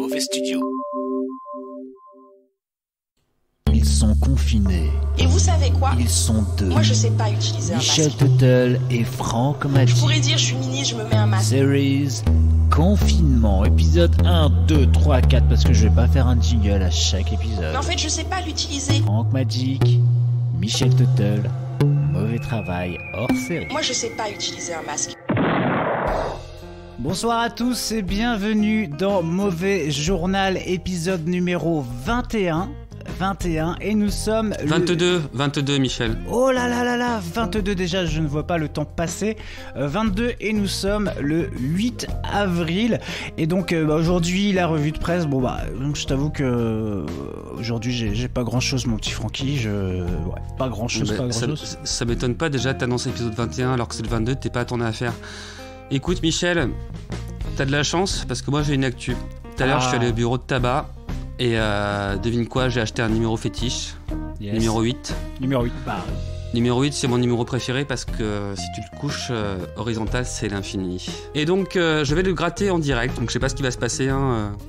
Mauvais Studio. Ils sont confinés. Et vous savez quoi? Ils sont deux. Moi je sais pas utiliser un masque. Michel Tuttle et Franck Magic. Je pourrais dire je suis ministre, je me mets un masque. Series Confinement, épisode 1, 2, 3, 4, parce que je vais pas faire un jingle à chaque épisode. Mais en fait je sais pas l'utiliser. Franck Magic, Michel Tuttle, mauvais travail hors série. Moi je sais pas utiliser un masque. Bonsoir à tous et bienvenue dans Mauvais Journal, épisode numéro 21 et nous sommes... 22 Michel. Oh là là là là, 22 déjà, je ne vois pas le temps passer. 22 et nous sommes le 8 avril. Et donc aujourd'hui, la revue de presse, donc je t'avoue que aujourd'hui j'ai pas grand chose mon petit Francky, pas grand chose. Ça m'étonne pas déjà de t'annoncer l'épisode 21 alors que c'est le 22, t'es pas à ton affaire. Écoute Michel, t'as de la chance parce que moi j'ai une actu. Tout à l'heure je suis allé au bureau de tabac et devine quoi, j'ai acheté un numéro fétiche, yes. Numéro 8. Numéro 8, Numéro 8 c'est mon numéro préféré parce que si tu le couches horizontal c'est l'infini. Et donc je vais le gratter en direct, donc je sais pas ce qui va se passer,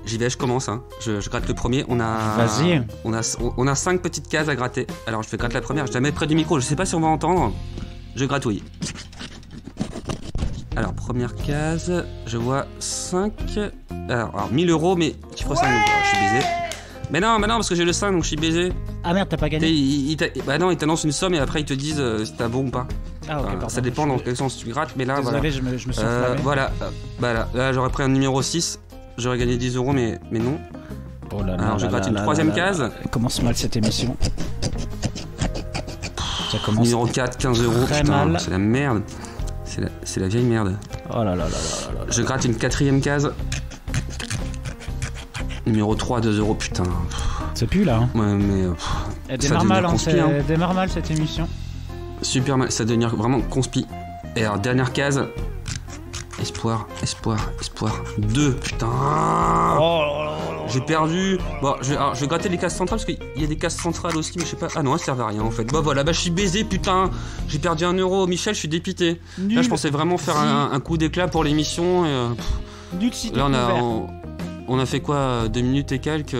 j'y vais, je commence, je gratte le premier, Vas-y. On a 5 petites cases à gratter. Alors je vais gratter la première, je la mets près du micro, je sais pas si on va entendre, je gratouille. Alors, première case, je vois 5. Alors 1000 euros, mais chiffre 5, donc, je suis baisé. Mais non, parce que j'ai le 5, donc je suis baisé. Ah merde, t'as pas gagné. Ils t'annoncent une somme et après ils te disent si t'as bon ou pas. Ah, ok, pardon, ça dépend dans quel sens tu grattes, mais là, désolé, voilà. je me suis enflammé. Là, j'aurais pris un numéro 6, j'aurais gagné 10 euros, mais non. Oh là là. Alors, je gratte une troisième case. Commence mal cette émission. Ça commence. Numéro 4, 15 euros, putain, mal. C'est la merde. C'est la vieille merde. Oh là là. Je gratte une quatrième case. Numéro 3, 2 euros, putain. C'est plus là. Ouais, mais. Elle démarre mal, elle démarre mal cette émission. Super mal, ça va devenir vraiment conspi. Et alors, dernière case. Espoir. 2, putain. Oh. J'ai perdu. Bon, je vais gratter les cases centrales parce qu'il y a des cases centrales aussi, mais je sais pas. Ah non, elles servent à rien en fait. Je suis baisé, putain. J'ai perdu 1 euro. Michel, je suis dépité. Nul. Là, je pensais vraiment faire un coup d'éclat pour l'émission. Nul si là, on a fait quoi 2 minutes et quelques.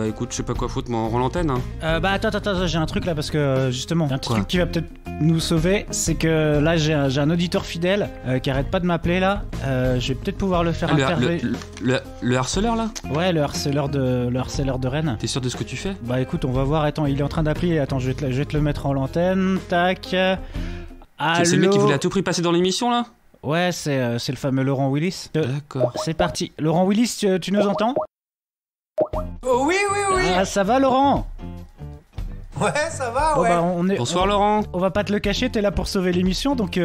Écoute, je sais pas quoi foutre, mais on rend l'antenne. Attends, j'ai un truc là parce que justement, un truc qui va peut-être nous sauver, c'est que là j'ai un auditeur fidèle qui arrête pas de m'appeler là. Je vais peut-être pouvoir le faire intervenir. Le harceleur là? Ouais, le harceleur de Rennes. T'es sûr de ce que tu fais? Écoute, on va voir. Attends, il est en train d'appeler. Attends, je vais te le mettre en l'antenne. Tac. Allô. C'est le mec qui voulait à tout prix passer dans l'émission là? Ouais, c'est le fameux Laurent Willis. D'accord. C'est parti. Laurent Willis, tu nous entends? Oui. Ah, ça va Laurent? Ouais, ça va, ouais. Bonsoir Laurent. On va pas te le cacher, t'es là pour sauver l'émission, donc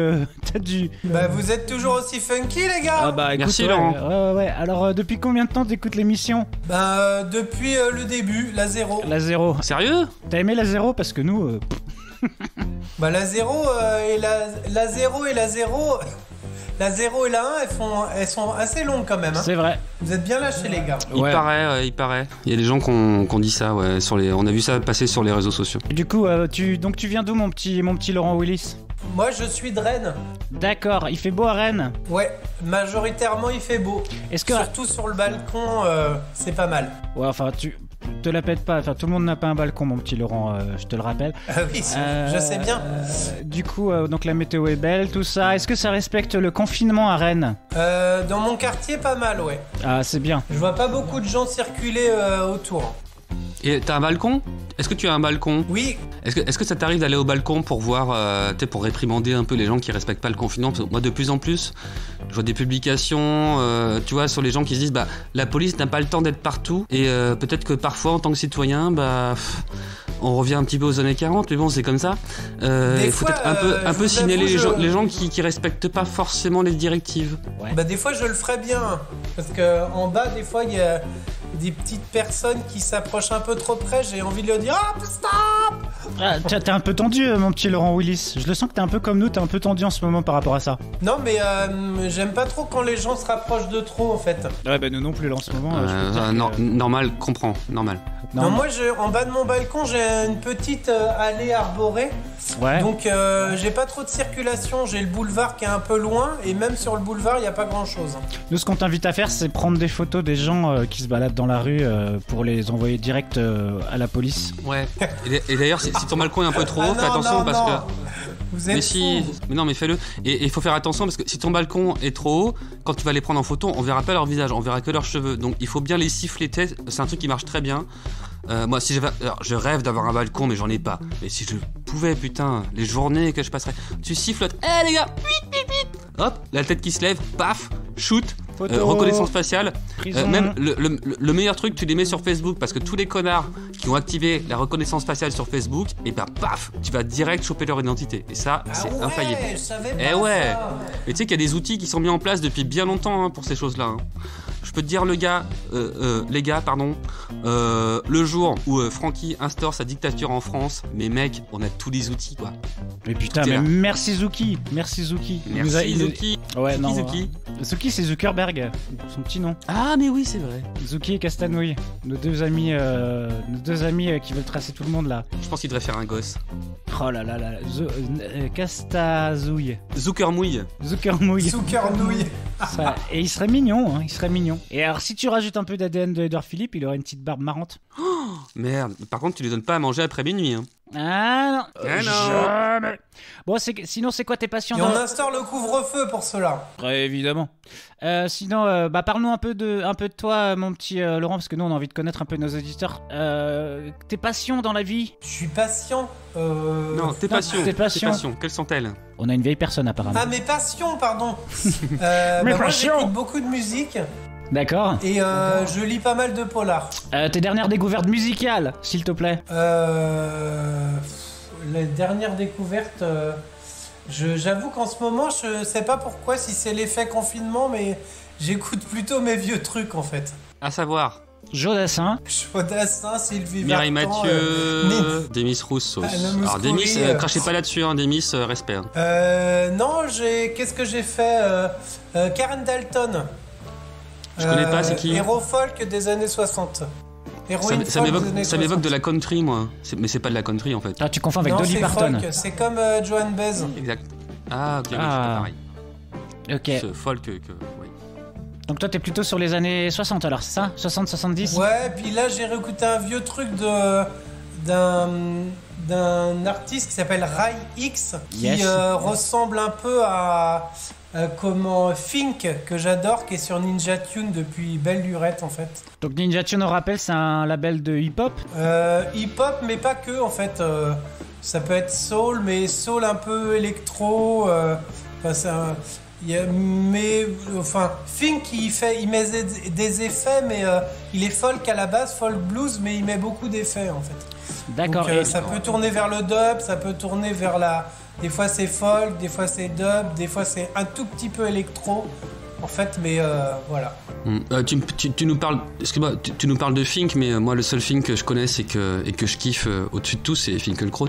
t'as dû... vous êtes toujours aussi funky, les gars. Écoute, merci Laurent. Ouais. Alors, depuis combien de temps t'écoutes l'émission? Depuis le début, la 0. La 0. Sérieux? T'as aimé la 0 parce que nous... la 0 et la 0 et la 0... La 0 et la 1, elles sont assez longues quand même. C'est vrai. Vous êtes bien lâchés, les gars. Il paraît. Il y a des gens qui ont dit ça, ouais. On a vu ça passer sur les réseaux sociaux. Du coup, tu viens d'où, mon petit Laurent Willis? Moi, je suis de Rennes. D'accord, il fait beau à Rennes? Ouais, majoritairement, il fait beau. Surtout sur le balcon, c'est pas mal. Ouais, enfin, tu te la pètes pas. Enfin, tout le monde n'a pas un balcon, mon petit Laurent, je te le rappelle. Ah oui, je sais bien. Du coup, donc la météo est belle, tout ça. Est-ce que ça respecte le confinement à Rennes? Dans mon quartier, pas mal, ouais. Ah, c'est bien. Je vois pas beaucoup de gens circuler autour. Et t'as un balcon? Est-ce que tu as un balcon? Oui. Est-ce que ça t'arrive d'aller au balcon pour voir, pour réprimander un peu les gens qui respectent pas le confinement? Parce que moi, de plus en plus, je vois des publications, tu vois, sur les gens qui se disent, la police n'a pas le temps d'être partout, et peut-être que parfois, en tant que citoyen, on revient un petit peu aux années 40, mais bon, c'est comme ça. Il faut peut-être un peu signaler les gens qui respectent pas forcément les directives. Ouais. Des fois, je le ferais bien, parce que en bas, des fois, il y a des petites personnes qui s'approchent un peu trop près, j'ai envie de leur dire « stop !» T'es un peu tendu, mon petit Laurent Willis. Je le sens que t'es un peu comme nous, t'es un peu tendu en ce moment par rapport à ça. Non, mais j'aime pas trop quand les gens se rapprochent de trop, en fait. Ouais, nous non plus, là, en ce moment. Normal, comprends, normal. Non, moi, en bas de mon balcon, j'ai une petite allée arborée. Ouais. Donc j'ai pas trop de circulation, j'ai le boulevard qui est un peu loin et même sur le boulevard il n'y a pas grand chose. Nous, ce qu'on t'invite à faire, c'est prendre des photos des gens qui se baladent dans la rue pour les envoyer direct à la police. Ouais. Et d'ailleurs, si ton balcon est un peu trop haut, Ah fais non, attention non, parce non. que. Vous êtes Mais si, fous. mais non, mais fais-le. Et il faut faire attention parce que si ton balcon est trop haut, quand tu vas les prendre en photo, on verra pas leur visage, on verra que leurs cheveux. Donc il faut bien les siffler. C'est un truc qui marche très bien. Moi, si j'avais, alors, je rêve d'avoir un balcon, mais j'en ai pas. Mais si je pouvais, putain, les journées que je passerais, tu sifflotes. Eh les gars, hop, la tête qui se lève, paf, shoot. Photo. Reconnaissance faciale. Prison. Même le meilleur truc, tu les mets sur Facebook parce que tous les connards qui ont activé la reconnaissance faciale sur Facebook, et bah paf, tu vas direct choper leur identité. Et ça, c'est Ah ouais, infaillible. je savais Eh pas ouais. ça. Et tu sais qu'il y a des outils qui sont mis en place depuis bien longtemps pour ces choses-là. Je peux te dire, les gars, le jour où Francky instaure sa dictature en France, mais mec, on a tous les outils, quoi. Mais putain, T'es mais là. merci Zuki. Merci Zuki. Il nous a- Merci il- Zuki. Ouais, non. Zuki. Zuki, c'est Zuckerberg, son petit nom. Ah, mais oui, c'est vrai. Zuki et Castanouille, nos deux amis qui veulent tracer tout le monde là. Je pense qu'il devrait faire un gosse. Oh là là là, Castazouille, Zuckermouille. Zuckermouille. Soukernouille. Ça- Et il serait mignon, hein, il serait mignon. Et alors, si tu rajoutes un peu d'ADN de Edouard Philippe, il aurait une petite barbe marrante. Merde. Par contre, tu lui donnes pas à manger après minuit. Hein. Ah non, Ah non. jamais. Bon, sinon, c'est quoi tes passions Et on instaure le couvre-feu pour cela. Ouais, évidemment. Sinon, parle-nous un peu de toi, mon petit Laurent, parce que nous, on a envie de connaître un peu nos auditeurs. Tes passions dans la vie. Je suis patient. Non, tes non, passions. tes passions. Quelles sont-elles? On a une vieille personne, apparemment. Ah, mes passions, pardon. Mes Moi, passions. j'écoute beaucoup de musique D'accord. et je lis pas mal de polars. Tes dernières découvertes musicales, s'il te plaît. Les dernières découvertes, j'avoue qu'en ce moment, je sais pas pourquoi, si c'est l'effet confinement, mais j'écoute plutôt mes vieux trucs en fait. À savoir, Jodassin. Jodassin, Sylvie Mireille Vartan, Mathieu, Demis Rousseau. Anna Alors Mouskouri, Demis, crachez pas là-dessus, hein, Demis, respect. Hein. Non, qu'est-ce que j'ai fait Karen Dalton. Je connais pas, c'est qui? Héros folk des années 60. Héroïne Ça folk des années m'évoque 60. de la country, moi. Mais c'est pas de la country, en fait. Ah, tu confonds avec Non, Dolly c'est Parton. folk, c'est comme Joan Baez. Exact. Ah, ok, oui, c'est Ah. pas pareil. Ok. Ce folk oui. Donc toi, t'es plutôt sur les années 60 alors, c'est ça 60-70. Ouais, puis là j'ai réécouté un vieux truc d'un artiste qui s'appelle Rai X, qui Yes. ressemble un peu à comment Fink, que j'adore, qui est sur Ninja Tune depuis belle lurette en fait. Donc Ninja Tune, on rappelle, c'est un label de hip-hop. Hip-hop, mais pas que en fait. Ça peut être soul, mais soul un peu électro. Enfin, Fink il met des effets, mais il est folk à la base, folk blues, mais il met beaucoup d'effets en fait. D'accord. Donc, Et- ça peut tourner vers le dub, ça peut tourner vers la. Des fois c'est folk, des fois c'est dub, des fois c'est un tout petit peu électro. En fait, mais voilà. Tu nous parles, excuse-moi, tu nous parles de Fink, mais moi le seul Fink que je connais et que je kiffe au-dessus de tout, c'est Finkelkraut.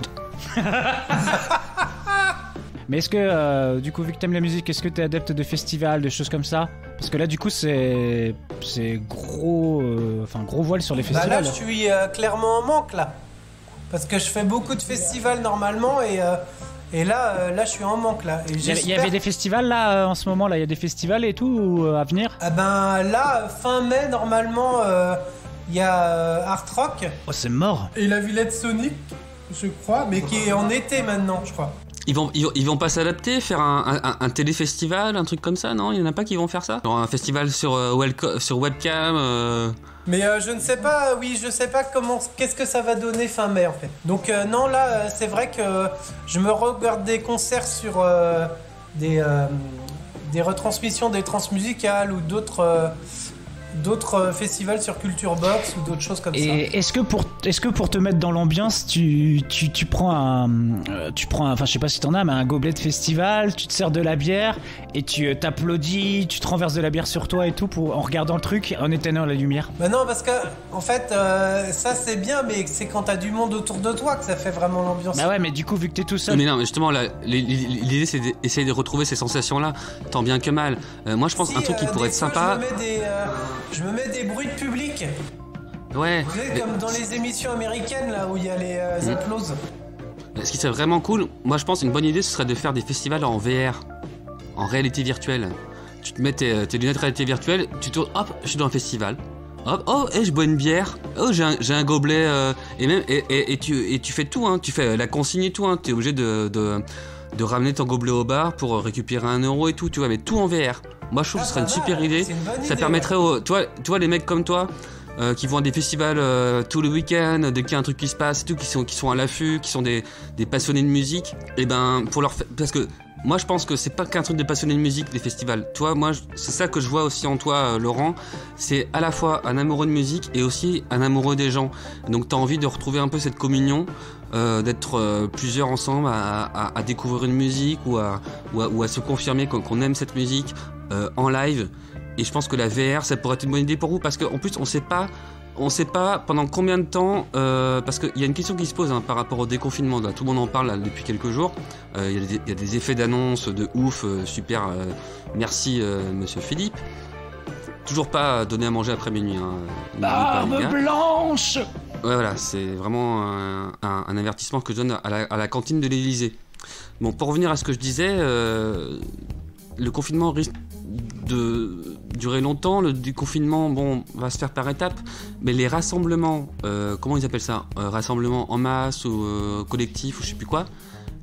Mais est-ce que, du coup, vu que t'aimes la musique, est-ce que t'es adepte de festivals, de choses comme ça? Parce que là, du coup, c'est gros, gros voile sur les Bah festivals. là, je suis clairement en manque là, parce que je fais beaucoup de festivals normalement et là, je suis en manque là. Et Il y avait j'espère- des festivals là en ce moment là, il y a des festivals et tout à venir. Ah ben là, fin mai normalement, il y a Art Rock Oh, c'est mort. et la Villette Sonic, je crois, mais qui est en été maintenant, je crois. Ils vont pas s'adapter, faire un téléfestival, un truc comme ça, non? Il y en a pas qui vont faire ça? Genre un festival sur webcam. Mais je ne sais pas, je sais pas qu'est-ce que ça va donner fin mai en fait. Donc non, là, c'est vrai que je me regarde des concerts sur des retransmissions des transmusicales ou d'autres festivals sur Culture Box ou d'autres choses comme ça. Et est-ce que pour te mettre dans l'ambiance, tu prends enfin je sais pas si t'en as, mais un gobelet de festival, tu te sers de la bière et tu t'applaudis, tu te renverses de la bière sur toi et tout en regardant le truc, en éteignant la lumière. Bah non, parce que en fait, ça c'est bien, mais c'est quand t'as du monde autour de toi que ça fait vraiment l'ambiance. Bah ouais, mais du coup vu que t'es tout seul. Mais non, mais justement, là, l'idée c'est d'essayer de retrouver ces sensations-là, tant bien que mal. Moi je pense Si, un truc qui pourrait des être fois, sympa. Je me mets des bruits de public. Ouais. Vous savez, comme dans les émissions américaines, là, où il y a les applauses. Ce qui serait vraiment cool, moi je pense une bonne idée, ce serait de faire des festivals en VR, en réalité virtuelle. Tu te mets tes lunettes de réalité virtuelle, tu tournes, hop, je suis dans un festival. Hop, oh, je bois une bière. Oh, j'ai un gobelet. Et tu fais tout, hein. Tu fais la consigne et tout, hein. T'es obligé de ramener ton gobelet au bar pour récupérer 1 euro et tout, tu vois, mais tout en VR. Moi, je trouve que ce serait une super idée. Ça permettrait tu vois, les mecs comme toi, qui vont à des festivals tous les week-ends, dès qu'il y a un truc qui se passe et tout, qui sont à l'affût, qui sont des passionnés de musique, et ben, parce que moi je pense que c'est pas qu'un truc de passionné de musique, les festivals. Toi, moi, c'est ça que je vois aussi en toi, Laurent. C'est à la fois un amoureux de musique et aussi un amoureux des gens. Donc t'as envie de retrouver un peu cette communion, d'être plusieurs ensemble à découvrir une musique ou à se confirmer qu'on aime cette musique en live. Et je pense que la VR, ça pourrait être une bonne idée pour vous, parce qu'en plus on sait pas pendant combien de temps, parce qu'il y a une question qui se pose, hein, par rapport au déconfinement. Là, tout le monde en parle là, depuis quelques jours. Il y a des effets d'annonce de ouf, super. Merci Monsieur Philippe. Toujours pas donné à manger après minuit. Hein, Barbe blanche. Ouais, voilà, c'est vraiment un avertissement que je donne à la cantine de l'Élysée. Bon, pour revenir à ce que je disais, le confinement risque de durer longtemps. Le déconfinement, bon, va se faire par étapes, mais les rassemblements, comment ils appellent ça, rassemblements en masse ou collectifs ou je sais plus quoi,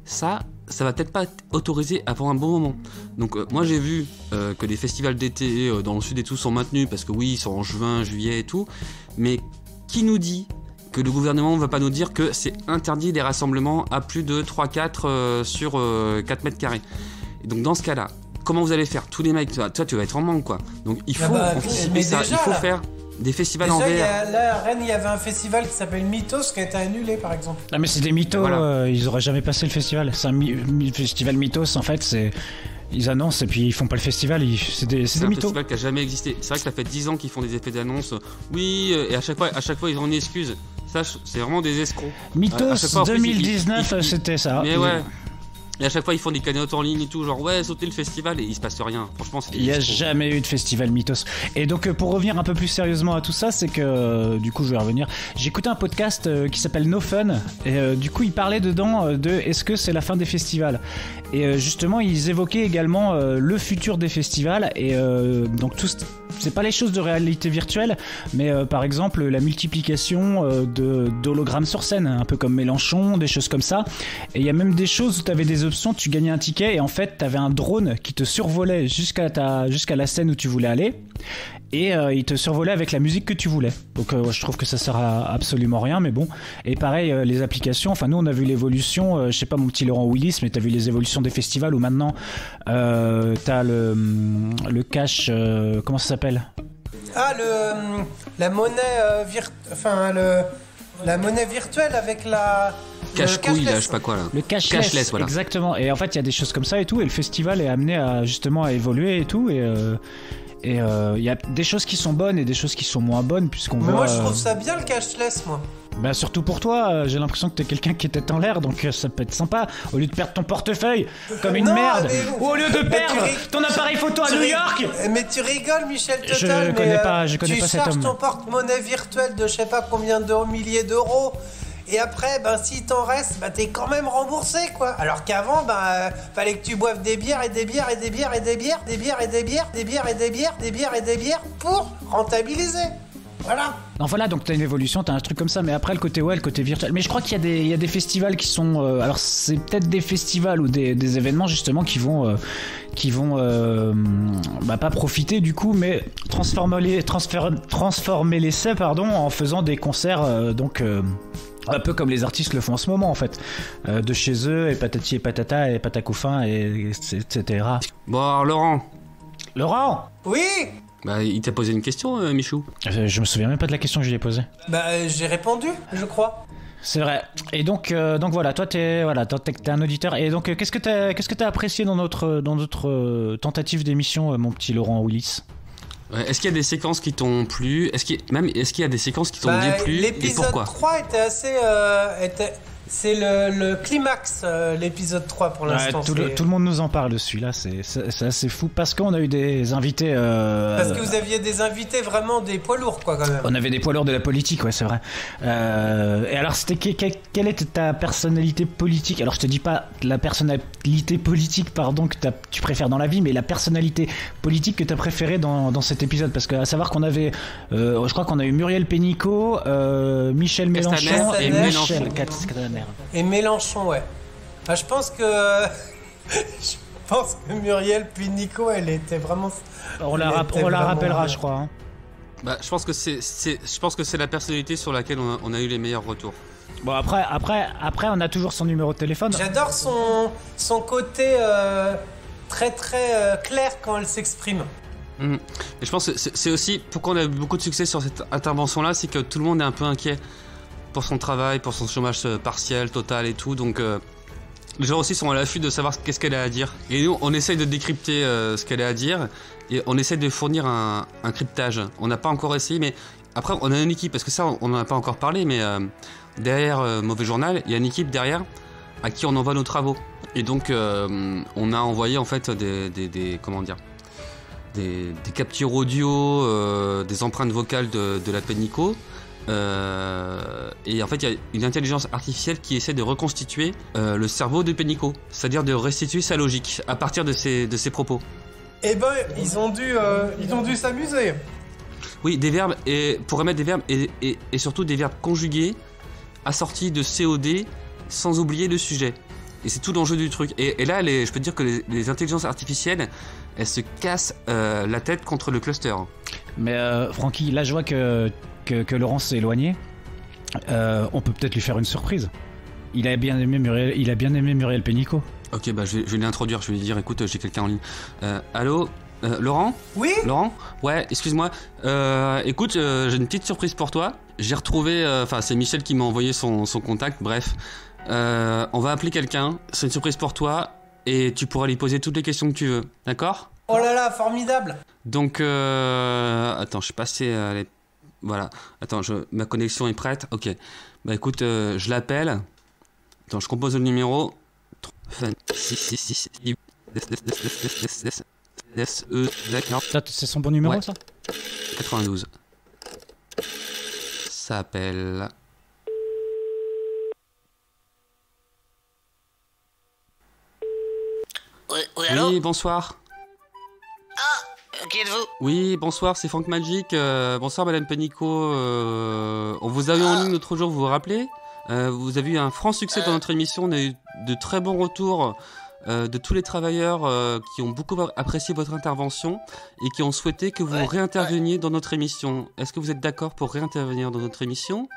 ça va peut-être pas être autorisé avant un bon moment. Donc moi j'ai vu que les festivals d'été dans le sud et tout sont maintenus, parce que oui, ils sont en juin, juillet et tout, mais qui nous dit que le gouvernement ne va pas nous dire que c'est interdit les rassemblements à plus de 3-4 sur 4 mètres carrés. Et donc dans ce cas-là, comment vous allez faire? Tous les mecs, toi tu vas être en manque, quoi. Donc il faut anticiper ça, il faut faire des festivals déjà, en VR. Là, à Rennes, il y avait un festival qui s'appelle Mythos qui a été annulé, par exemple. Ah mais c'est des mythos, voilà. Ils auraient jamais passé le festival. C'est un festival Mythos, en fait, c'est... Ils annoncent et puis ils font pas le festival, c'est des mythos. Festival qui a jamais existé. C'est vrai que ça fait 10 ans qu'ils font des effets d'annonce. Oui, et à chaque fois ils ont une excuse. Ça, c'est vraiment des escrocs. Mythos fois, 2019, c'était ça. Mais ouais. Et à chaque fois ils font des cagnottes en ligne et tout, genre ouais, sautez le festival, et il se passe rien. Franchement, c'est... Il n'y a jamais eu de festival Mythos. Et donc pour revenir un peu plus sérieusement à tout ça, c'est que du coup je vais revenir. J'ai écouté un podcast qui s'appelle No Fun, et du coup ils parlaient dedans de est-ce que c'est la fin des festivals. Et justement ils évoquaient également le futur des festivals, et donc tout c'est pas les choses de réalité virtuelle, mais par exemple la multiplication d'hologrammes sur scène, un peu comme Mélenchon, des choses comme ça. Et il y a même des choses où tu avais des options, tu gagnais un ticket et en fait tu avais un drone qui te survolait jusqu'à la scène où tu voulais aller, et il te survolait avec la musique que tu voulais. Donc je trouve que ça sert à absolument rien, mais bon. Et pareil, les applications, enfin nous on a vu l'évolution, je sais pas mon petit Laurent Willis, mais t'as vu les évolutions des festivals où maintenant t'as le cash, comment ça s'appelle? Ah, la monnaie la monnaie virtuelle avec la cache-couille, là, je sais pas quoi là. Le cashless, voilà. Exactement. Et en fait, il y a des choses comme ça et tout, et le festival est amené à justement à évoluer et tout, et il y a des choses qui sont bonnes et des choses qui sont moins bonnes, puisqu'on voit. Mais moi, je trouve ça bien, le cashless, moi. Bah surtout pour toi, j'ai l'impression que t'es quelqu'un qui est tête en l'air, donc ça peut être sympa. Au lieu de perdre ton portefeuille comme une merde, ou au lieu de perdre ton appareil photo à New York. Mais tu rigoles, Michel Total. Je connais pas cet homme. Tu charges ton porte-monnaie virtuel de je sais pas combien de milliers d'euros. Et après, s'il t'en reste, t'es quand même remboursé, quoi. Alors qu'avant, fallait que tu boives des bières et des bières et des bières et des bières, des bières et des bières, des bières et des bières, des bières et des bières pour rentabiliser. Voilà. Non, voilà, donc t'as une évolution, t'as un truc comme ça, mais après le côté virtuel. Mais je crois qu'il y a des festivals qui sont, alors c'est peut-être des festivals ou des événements justement qui vont pas profiter du coup, mais transformer l'essai en faisant des concerts un peu comme les artistes le font en ce moment en fait, de chez eux, et patati et patata et patacoufin et etc. Bon alors Laurent. Oui. Il t'a posé une question, Michou. Je me souviens même pas de la question que je lui ai posée. J'ai répondu, je crois. C'est vrai. Et donc voilà, toi t'es un auditeur. Et donc qu'est-ce que t'as apprécié dans notre tentative d'émission, mon petit Laurent Willis? Est-ce qu'il y a des séquences qui t'ont plu? Est-ce qu'il y a des séquences qui t'ont déplu? Et pourquoi? L'épisode 3 était assez... C'est le climax, l'épisode 3 pour l'instant. Tout le monde nous en parle de celui-là, c'est assez fou parce qu'on a eu des invités. Parce que vous aviez des invités vraiment des poids lourds, quoi, quand même. On avait des poids lourds de la politique, ouais, c'est vrai. Et alors, quelle était ta personnalité politique? Alors, je te dis pas la personnalité politique, pardon, que tu préfères dans la vie, mais la personnalité politique que tu as préférée dans cet épisode. Parce que, à savoir qu'on avait, je crois qu'on a eu Muriel Pénicaud, Michel Mélenchon et Michel Castaner. Et Mélenchon, ouais. Ah, je pense que Muriel Pénicaud, elle était vraiment. On la rappellera, je crois. Hein. Bah, je pense que c'est la personnalité sur laquelle on a eu les meilleurs retours. Bon, après, on a toujours son numéro de téléphone. J'adore son côté très très clair quand elle s'exprime. Et je pense que c'est aussi pourquoi on a eu beaucoup de succès sur cette intervention-là, c'est que tout le monde est un peu inquiet pour son travail, pour son chômage partiel, total et tout. Donc les gens aussi sont à l'affût de savoir qu'est-ce qu'elle a à dire. Et nous, on essaye de décrypter ce qu'elle a à dire et on essaye de fournir un cryptage. On n'a pas encore essayé, mais après, on a une équipe, parce que ça, on n'en a pas encore parlé, mais derrière Mauvais Journal, il y a une équipe derrière à qui on envoie nos travaux. Et donc, on a envoyé en fait des captures audio, des empreintes vocales de la Pénicaud. Et en fait, il y a une intelligence artificielle qui essaie de reconstituer le cerveau de Pénicaud, c'est-à-dire de restituer sa logique à partir de ses propos. Eh ben, ils ont dû s'amuser. Oui, des verbes, et pour remettre des verbes et surtout des verbes conjugués assortis de COD sans oublier le sujet. Et c'est tout l'enjeu du truc. Et là, je peux te dire que les intelligences artificielles, elles se cassent la tête contre le cluster. Mais Francky, là je vois que Laurent s'est éloigné. On peut peut-être lui faire une surprise. Il a bien aimé Muriel Pénicaud. Ok, bah je vais l'introduire. Je vais lui dire, écoute, j'ai quelqu'un en ligne. Allô, Laurent ? Oui ? Laurent ? Ouais, excuse-moi. Écoute, j'ai une petite surprise pour toi. J'ai retrouvé, c'est Michel qui m'a envoyé son contact. Bref, on va appeler quelqu'un. C'est une surprise pour toi et tu pourras lui poser toutes les questions que tu veux. D'accord ? Oh là là, formidable. Donc, attends, je suis passé. Voilà. Attends, ma connexion est prête. Ok. Bah écoute, je l'appelle. Attends, je compose le numéro. C'est son bon numéro, ouais. Ça 92. Ça appelle. Allô ? Oui, bonsoir. Qui êtes-vous ? Oui, bonsoir, c'est Franck Magic. Bonsoir, Madame Pénicaud. On vous a eu en ligne l'autre jour, vous vous rappelez ? Vous avez eu un franc succès dans notre émission. On a eu de très bons retours de tous les travailleurs qui ont beaucoup apprécié votre intervention et qui ont souhaité que vous réinterveniez dans notre émission. Est-ce que vous êtes d'accord pour réintervenir dans notre émission ?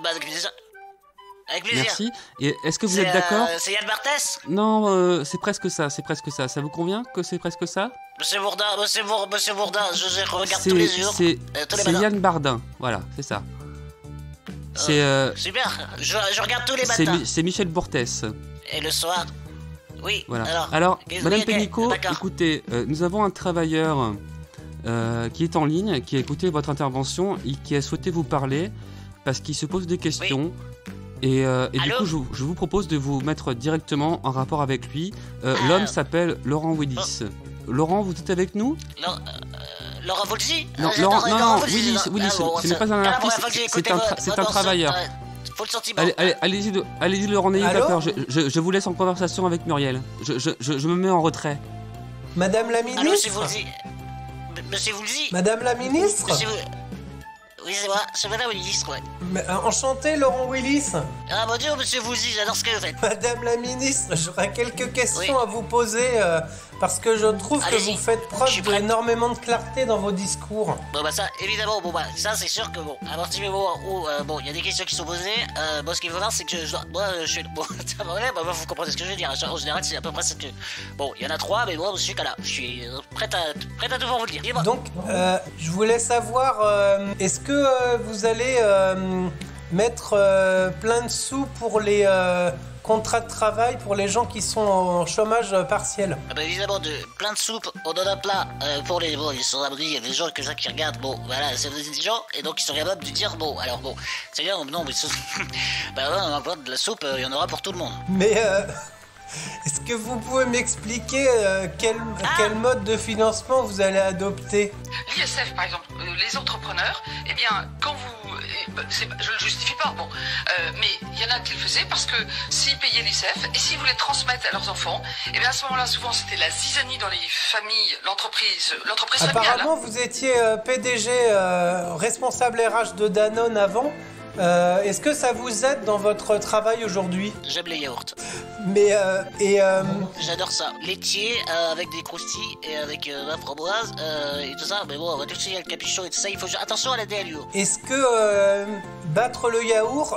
Avec plaisir. Avec plaisir. Merci. Et est-ce que vous êtes d'accord ? C'est Yann Barthès ? Non, c'est presque ça, Ça vous convient que c'est presque ça ? Monsieur Bourdin, je regarde tous les jours. C'est Yann Bardin, voilà, c'est ça. Super, je regarde tous les matins. C'est Michel Bortès. Et le soir ? Oui, voilà. Alors Madame Pénicaud, écoutez, nous avons un travailleur qui est en ligne, qui a écouté votre intervention et qui a souhaité vous parler parce qu'il se pose des questions. Oui. Et du coup, je vous propose de vous mettre directement en rapport avec lui. L'homme s'appelle Laurent Willis. Laurent, vous êtes avec nous ? Laurent Willis ? Non, Willis. Ce n'est pas un artiste, c'est un travailleur. Allez-y, Laurent, n'ayez pas peur. Je vous laisse en conversation avec Muriel. Je me mets en retrait. Madame la ministre ? Monsieur Willis ? Madame la ministre ? Oui, c'est moi, c'est Madame Willis, ouais. Enchanté, Laurent Willis. Ah, mon Dieu, monsieur Willis, j'adore ce que vous faites. Madame la ministre, j'aurais quelques questions à vous poser parce que je trouve que vous faites preuve d'énormément de clarté dans vos discours. Bon, bah, ça, évidemment, ça, c'est sûr que, à partir du moment où, il y a des questions qui sont posées, ce qu'il faut voir, c'est que je suis. Bon, vous comprenez ce que je veux dire. En général, c'est à peu près ce que. Bon, il y en a 3, mais moi, je suis là. Je suis prête à devoir vous le dire. Dis-moi. Donc, je voulais savoir, est-ce que vous allez mettre plein de sous pour les contrat de travail pour les gens qui sont en chômage partiel. Ah bah évidemment, plein de soupe, on donne un plat pour les sans-abri, il y a des gens que ça qui regardent, bon, voilà, c'est des gens, et donc ils sont capables de dire, bon, alors bon, c'est bien, non, mais bah ouais, on va de la soupe, il y en aura pour tout le monde. Mais est-ce que vous pouvez m'expliquer quel mode de financement vous allez adopter? L'ISF, par exemple, les entrepreneurs, eh bien, quand vous... je ne le justifie pas, bon, mais il y en a qui le faisaient parce que s'ils payaient l'ISF et s'ils voulaient transmettre à leurs enfants, eh bien à ce moment-là, souvent, c'était la zizanie dans les familles, l'entreprise familiale. Apparemment, vous étiez PDG, responsable RH de Danone avant. Est-ce que ça vous aide dans votre travail aujourd'hui? J'aime les yaourts. Mais J'adore ça. Laitier avec des croustilles et avec ma framboise et tout ça. Mais bon, on va tout de suite, il y a le capuchon et tout ça. Il faut attention à la DLUO. est-ce que battre le yaourt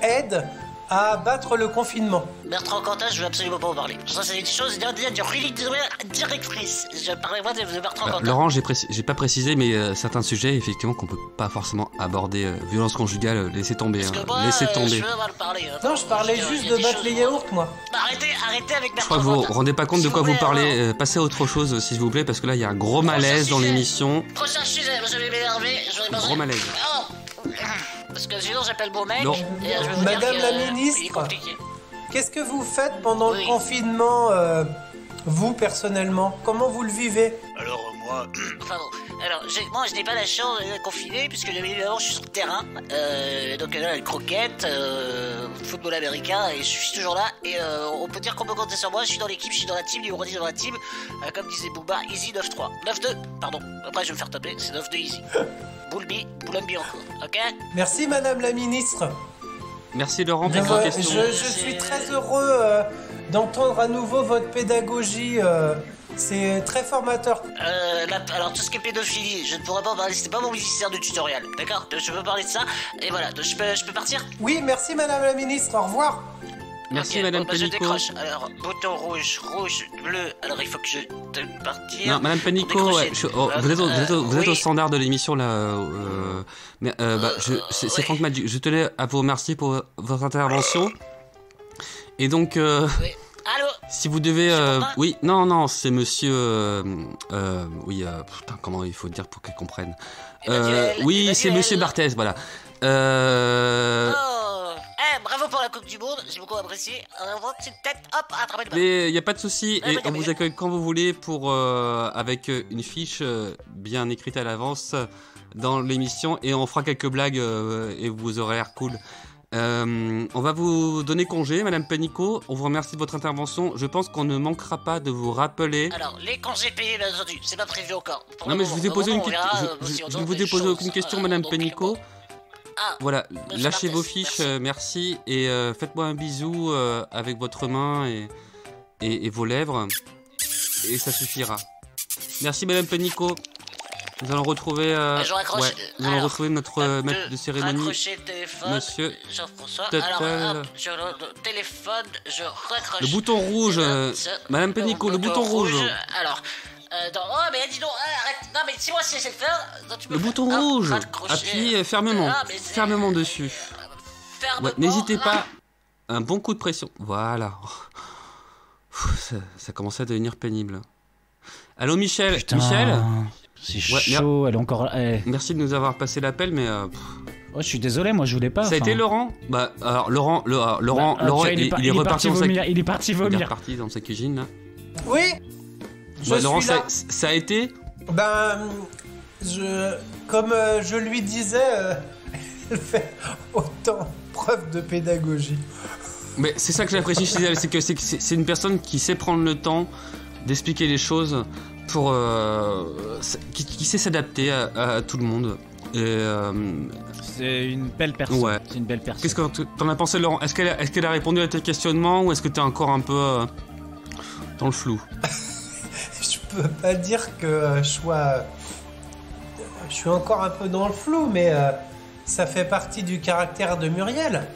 aide à battre le confinement? Bertrand Cantat, je veux absolument pas en parler. Ça, c'est une chose directrice. Je parlerai moi de Bertrand Cantat. Laurent, j'ai pas précisé, mais certains sujets, effectivement, qu'on peut pas forcément aborder. Violence conjugale, laissez tomber. Parce que moi, laissez tomber. je veux mal parler. Non, je parlais juste de battre les yaourts, moi. Arrêtez avec Je crois Bertrand que vous Cantat. vous rendez pas compte de quoi vous parlez. Passez à autre chose, s'il vous plaît, parce que là, il y a un gros malaise dans l'émission. Prochain sujet, je vais m'énerver. Gros malaise. Parce que sinon, j'appelle beau mec. Non. Et je vais vous Madame dire la que, ministre. il est compliqué. Qu'est-ce que vous faites pendant Oui. le confinement, vous, personnellement? Comment vous le vivez? Alors, moi... enfin bon, alors, moi, je n'ai pas la chance d'être confiné, puisque évidemment, je suis sur le terrain. Donc là, les croquettes, football américain, et je suis toujours là. Et on peut dire qu'on peut compter sur moi. Je suis dans l'équipe, je suis dans la team, numéro 10 dans la team. Comme disait Booba, easy 9-3. 9-2, pardon. Après, je vais me faire taper, c'est 9-2 easy. Boulombi encore, ok? Merci, Madame la ministre. Merci Laurent Je, pour vos questions. je suis très heureux d'entendre à nouveau votre pédagogie. C'est très formateur. Alors tout ce qui est pédophilie, je ne pourrais pas en parler, c'était pas mon ministère du tutoriel, d'accord? Je peux parler de ça, et voilà, je peux partir? Oui, merci, Madame la ministre. Au revoir. Merci Ok, Madame bon, bah, je Panico. décroche. Alors, bouton rouge, bleu, alors il faut que je te partir. Non, Madame Panico, Décrocher. vous êtes Oui. au standard de l'émission là. Mais c'est Franck Madu. Je tenais à vous remercier pour votre intervention. Et donc, Oui. Allô? si vous devez, C'est pour moi oui, non, c'est Monsieur, putain, comment il faut dire pour qu'elle comprenne. Oui, c'est Monsieur Barthez, voilà. Oh, bravo pour la Coupe du Monde, j'ai beaucoup apprécié. Une petite tête, hop, attrapez le ballon. Mais il n'y a pas de souci, Ah, et mais on mais- vous accueille quand vous voulez pour avec une fiche bien écrite à l'avance dans l'émission, et on fera quelques blagues et vous aurez l'air cool. On va vous donner congé, Madame Panico. On vous remercie de votre intervention. Je pense qu'on ne manquera pas de vous rappeler. Alors, les congés payés, bien entendu, c'est pas prévu encore. Pour Non, le mais je moment. vous ai posé Au une moment, question. on verra, si on Je trouve vous des ai posé choses, aucune question, Madame donc, Panico. bon. Ah, Voilà, Monsieur lâchez Barthez, vos fiches, merci, et faites-moi un bisou avec votre main et vos lèvres, et ça suffira. Merci Madame Panico. Nous allons retrouver, je raccroche. nous allons Alors, retrouver notre maître de cérémonie, raccrocher le téléphone, Monsieur Jean-François. Tuttle. Alors, hop, je le téléphone, je raccroche. le bouton rouge, Madame Panico, le bouton rouge. Alors, oh, mais dis donc, arrête. Non, mais si moi, c'est le faire. donc tu Le peux bouton faire- rouge, raccrocher. appuyez fermement, Ah, mais c'est- fermement dessus. Fermement, Ouais, n'hésitez là. pas, un bon coup de pression, voilà. Ça commence à devenir pénible. Allô Michel, Putain, Michel. c'est Ouais, chaud, elle est encore. Merci de nous avoir passé l'appel, mais Oh, je suis désolé, moi je voulais pas. ça a été Laurent. Bah alors Laurent, Laurent, il est il est reparti dans sa vomir. Il est parti il est vomir. reparti dans sa cuisine là. Oui, je Ouais, suis Laurent, là. ça a été. Ben, comme je lui disais, elle fait autant preuve de pédagogie. Mais c'est ça que j'apprécie chez elle, c'est que c'est une personne qui sait prendre le temps d'expliquer les choses pour qui sait s'adapter à tout le monde. Et C'est une belle personne. Ouais. C'est une belle personne. qu'est-ce que t'en as pensé, Laurent? Est-ce qu'elle a répondu à tes questionnements, ou est-ce que t'es encore un peu dans le flou? Je peux pas dire que je suis encore un peu dans le flou, mais ça fait partie du caractère de Muriel.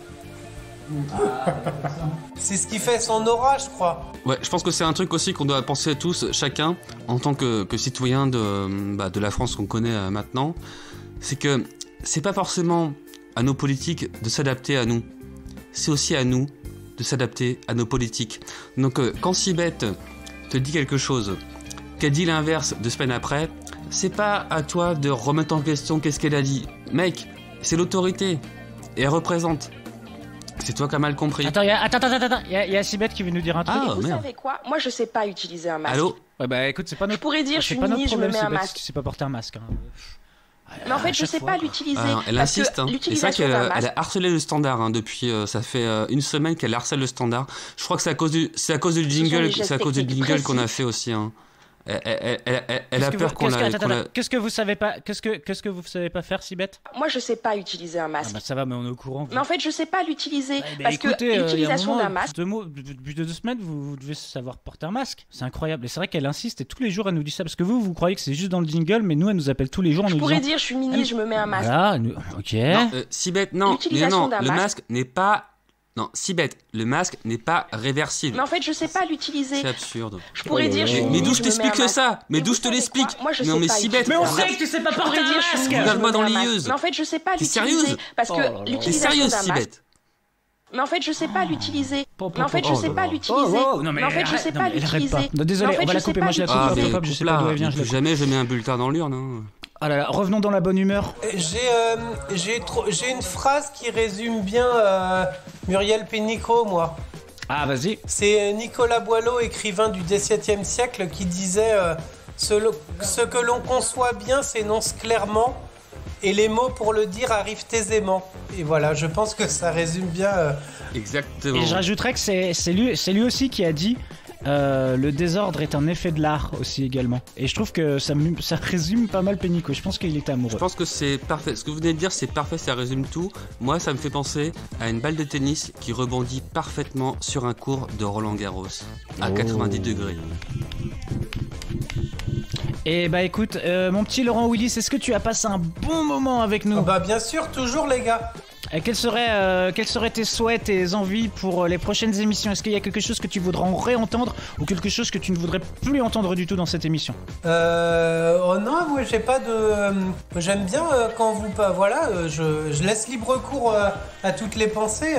C'est ce qui fait son aura, je crois. Ouais, je pense que c'est un truc aussi qu'on doit penser tous, chacun, en tant que citoyen de la France qu'on connaît maintenant. C'est que c'est pas forcément à nos politiques de s'adapter à nous. C'est aussi à nous de de s'adapter à nos politiques. Donc quand Sibeth te dit quelque chose, qu'elle dit l'inverse 2 semaines après, c'est pas à toi de remettre en question qu'est-ce qu'elle a dit. Mec, c'est l'autorité. Et elle représente. C'est toi qui as mal compris. Attends, il y a Sibeth qui veut nous dire un truc. Ah, Vous merde. savez quoi? Moi, je sais pas utiliser un masque. Allô? Ouais, bah écoute, c'est pas notre. Je pourrais dire, je suis c'est pas notre mini, je me problème, mets un Sibeth, masque. si tu sais pas porter un masque. Hein. Mais en fait, À je chaque sais fois, pas quoi. l'utiliser. Elle parce insiste. que Hein. Et c'est vrai l'utilisation qu'elle d'un masque. elle a harcelé le standard hein, depuis. Ça fait 1 semaine qu'elle harcèle le standard. Je crois que c'est à cause du jingle, des gestes c'est à cause du techniques jingle qu'on a précis. fait aussi. Hein. Elle a peur qu'on la. Qu'est-ce que vous savez pas qu'est-ce que vous savez pas faire, Sibeth? Moi, je sais pas utiliser un Ah masque. bah ça va, mais on est au courant. Mais en fait, je sais pas l'utiliser. Bah, parce écoutez, que y a un l'utilisation moment, d'un masque. Depuis 2 semaines, vous devez savoir porter un masque. C'est incroyable. Et c'est vrai qu'elle insiste et tous les jours elle nous dit ça parce que vous croyez que c'est juste dans le jingle, mais nous elle nous appelle tous les jours en Je nous pourrais disant. dire, je suis mini, je me mets un masque. Voilà, ok. Non, Sibeth, non, L'utilisation d'un le masque. masque n'est pas. Non, Sibeth, le masque n'est pas réversible. Mais en fait, je sais pas l'utiliser. C'est absurde. Je pourrais dire, je suis Mais mini, d'où je je me mets un t'explique masque. ça? Mais Et d'où vous je te savez l'explique? quoi? Moi, je Non sais mais pas Sibeth, utiliser un on sait masque. que tu sais pas Je porter pourrais un dire, je suis masque. mini, je Regarde-moi me dans mets les un masque. yeux. Mais en fait, je sais pas T'es l'utiliser. sérieuse? Parce Oh que là là. T'es l'utilisation sérieuse, d'un masque. Sibeth? Mais en fait, je sais pas l'utiliser. Pop, Mais en fait, je pop, sais oh pas là là. l'utiliser. Oh, non, mais en fait, je arrête, sais non, pas mais elle arrête l'utiliser. pas. Non, désolé, Mais en fait, on va la je sais couper, pas moi je la coupe. Ah Hop, mais hop, je sais pas coupe-la, d'où elle vient, je la plus coupe. jamais je mets un bulletin dans l'urne. Hein. Ah là là, revenons dans la bonne humeur. J'ai une phrase qui résume bien Muriel Pénicaud, moi. Ah, vas-y. C'est Nicolas Boileau, écrivain du XVIIe siècle, qui disait ce que l'on conçoit bien s'énonce clairement, et les mots pour le dire arrivent aisément. Et voilà, je pense que ça résume bien. Exactement. Et je rajouterais que c'est lui aussi qui a dit le désordre est un effet de l'art aussi également. Et je trouve que ça résume pas mal Pénicaud. Je pense qu'il était amoureux. Je pense que c'est parfait. Ce que vous venez de dire, c'est parfait, ça résume tout. Moi, ça me fait penser à une balle de tennis qui rebondit parfaitement sur un court de Roland Garros à 90 degrés. Et bah écoute, mon petit Laurent Willis, est-ce que tu as passé un bon moment avec nous? Bah bien sûr, toujours les gars. Et quels seraient tes souhaits, tes envies pour les prochaines émissions? Est-ce qu'il y a quelque chose que tu voudrais en réentendre ou quelque chose que tu ne voudrais plus entendre du tout dans cette émission? Oh non, moi j'ai pas de. J'aime bien quand vous. Voilà, je laisse libre cours à toutes les pensées.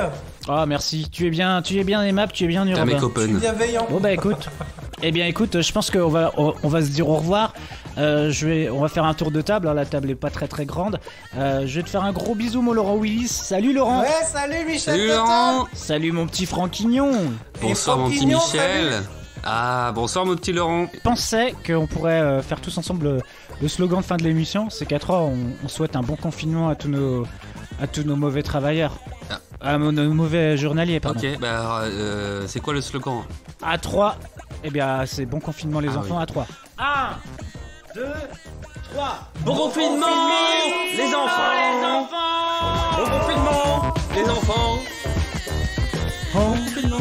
Ah merci, tu es bien aimable, tu es bien urbain. Un mec Je suis open. bienveillant. Bon bah écoute, je pense qu'on va se dire au revoir. On va faire un tour de table, hein, la table est pas très très grande. Je vais te faire un gros bisou mon Laurent Willis. Salut Laurent. Ouais, salut Michel. Salut Total. Laurent. Salut mon petit Franquignon. Bonsoir mon petit Franquignon, Michel. salut. Ah, bonsoir mon petit Laurent. Je pensais qu'on pourrait faire tous ensemble le slogan de fin de l'émission, c'est qu'à 3 on souhaite un bon confinement à tous nos mauvais travailleurs. À nos mauvais journaliers, pardon. Ok, bah c'est quoi le slogan? À 3, eh bien c'est bon confinement les Ah enfants oui. à 3. 1, 2, 3. Bon confinement, les enfants. Bon confinement, les enfants. Bon confinement.